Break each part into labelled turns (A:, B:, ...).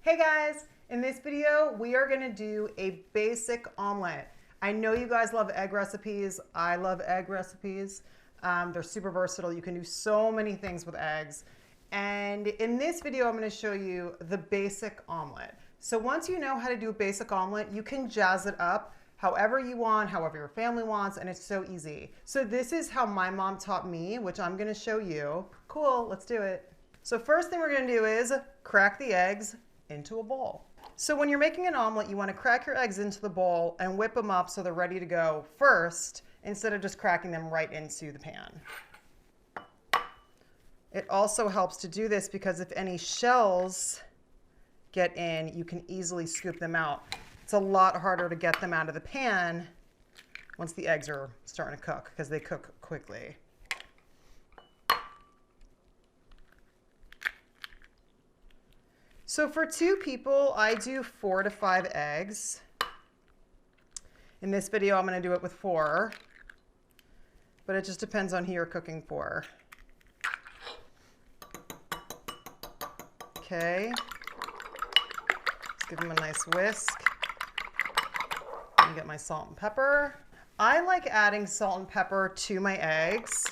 A: Hey guys, in this video we are going to do a basic omelet. I know you guys love egg recipes. I love egg recipes. They're super versatile. You can do so many things with eggs. And in this video I'm going to show you the basic omelet. So once you know how to do a basic omelet, you can jazz it up however you want, however your family wants, and it's so easy. So this is how my mom taught me, which I'm going to show you. Cool, let's do it. So first thing we're going to do is crack the eggs into a bowl. So when you're making an omelet, you want to crack your eggs into the bowl and whip them up so they're ready to go first, instead of just cracking them right into the pan. It also helps to do this because if any shells get in, you can easily scoop them out. It's a lot harder to get them out of the pan once the eggs are starting to cook because they cook quickly. So for 2 people, I do 4 to 5 eggs. In this video, I'm going to do it with 4, but it just depends on who you're cooking for. Okay, let's give them a nice whisk. And get my salt and pepper. I like adding salt and pepper to my eggs.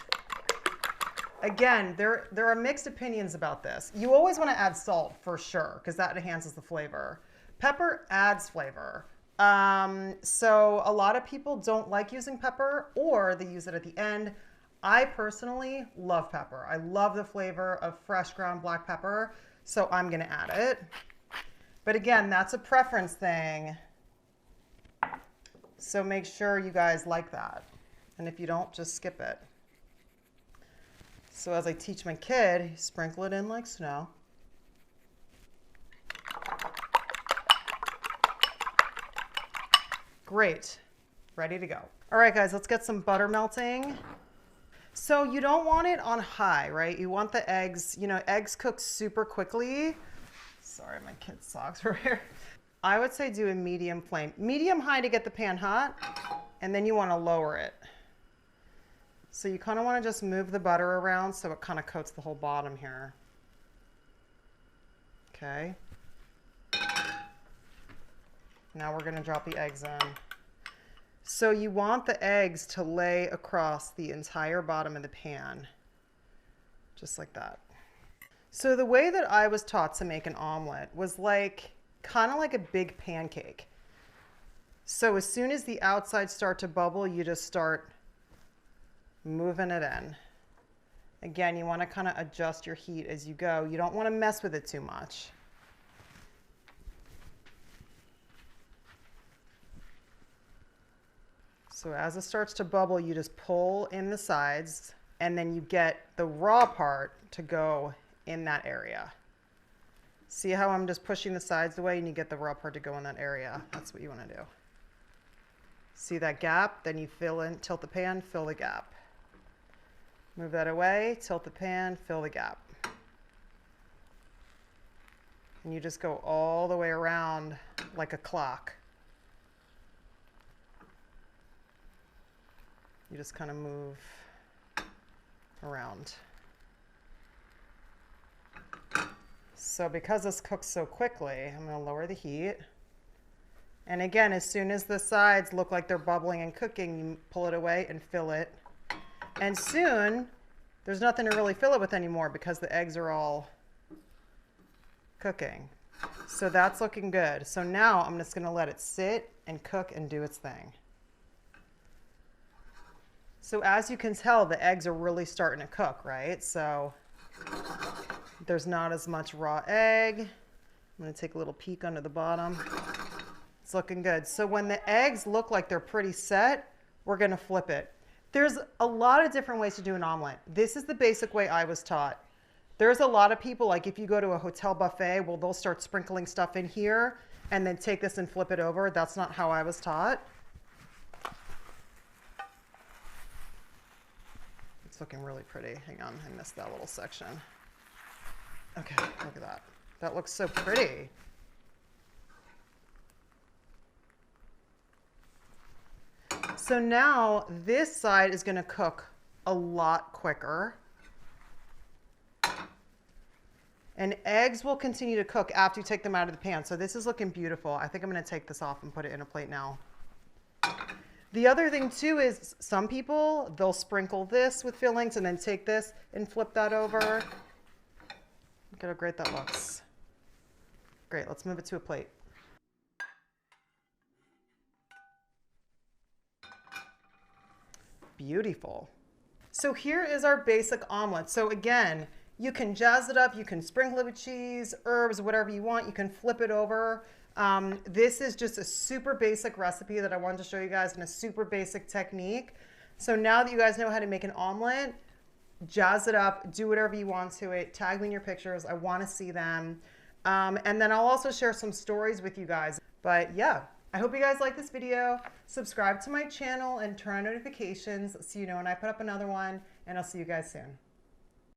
A: Again, there are mixed opinions about this. You always want to add salt for sure, because that enhances the flavor. Pepper adds flavor. So a lot of people don't like using pepper, or they use it at the end. I personally love pepper. I love the flavor of fresh ground black pepper, so I'm going to add it. But again, that's a preference thing. So make sure you guys like that. And if you don't, just skip it. So as I teach my kid, sprinkle it in like snow. Great, ready to go. All right guys, let's get some butter melting. So you don't want it on high, right? You want the eggs, eggs cook super quickly. Sorry, my kid's socks are here. I would say do a medium flame. Medium high to get the pan hot, and then you want to lower it. So you kind of want to just move the butter around so it kind of coats the whole bottom here. Okay. Now we're going to drop the eggs in. So you want the eggs to lay across the entire bottom of the pan, just like that. So the way that I was taught to make an omelet was kind of like a big pancake. So as soon as the outsides start to bubble, you just start moving it in. Again, you want to kind of adjust your heat as you go. You don't want to mess with it too much. So as it starts to bubble, you just pull in the sides, and then you get the raw part to go in that area. See how I'm just pushing the sides away and you get the raw part to go in that area? That's what you want to do. See that gap? Then you tilt the pan, fill the gap. Move that away, tilt the pan, fill the gap. And you just go all the way around like a clock. You just kind of move around. So because this cooks so quickly, I'm going to lower the heat. And again, as soon as the sides look like they're bubbling and cooking, you pull it away and fill it. And soon, there's nothing to really fill it with anymore because the eggs are all cooking. So that's looking good. So now I'm just going to let it sit and cook and do its thing. So as you can tell, the eggs are really starting to cook, right? So there's not as much raw egg. I'm going to take a little peek under the bottom. It's looking good. So when the eggs look like they're pretty set, we're going to flip it. There's a lot of different ways to do an omelet. This is the basic way I was taught. There's a lot of people, like if you go to a hotel buffet, well, they'll start sprinkling stuff in here and then take this and flip it over. That's not how I was taught. It's looking really pretty. Hang on, I missed that little section. Okay, look at that. That looks so pretty. So now this side is going to cook a lot quicker. And eggs will continue to cook after you take them out of the pan. So this is looking beautiful. I think I'm going to take this off and put it in a plate now. The other thing too is some people, they'll sprinkle this with fillings and then take this and flip that over. Look at how great that looks. Great, let's move it to a plate. Beautiful. So here is our basic omelet. So again, you can jazz it up, you can sprinkle it with cheese, herbs, whatever you want. You can flip it over. This is just a super basic recipe that I wanted to show you guys in a super basic technique. So now that you guys know how to make an omelet, jazz it up, do whatever you want to it, tag me in your pictures. I want to see them. And then I'll also share some stories with you guys. But yeah, I hope you guys like this video. Subscribe to my channel and turn on notifications so you know when I put up another one, and I'll see you guys soon.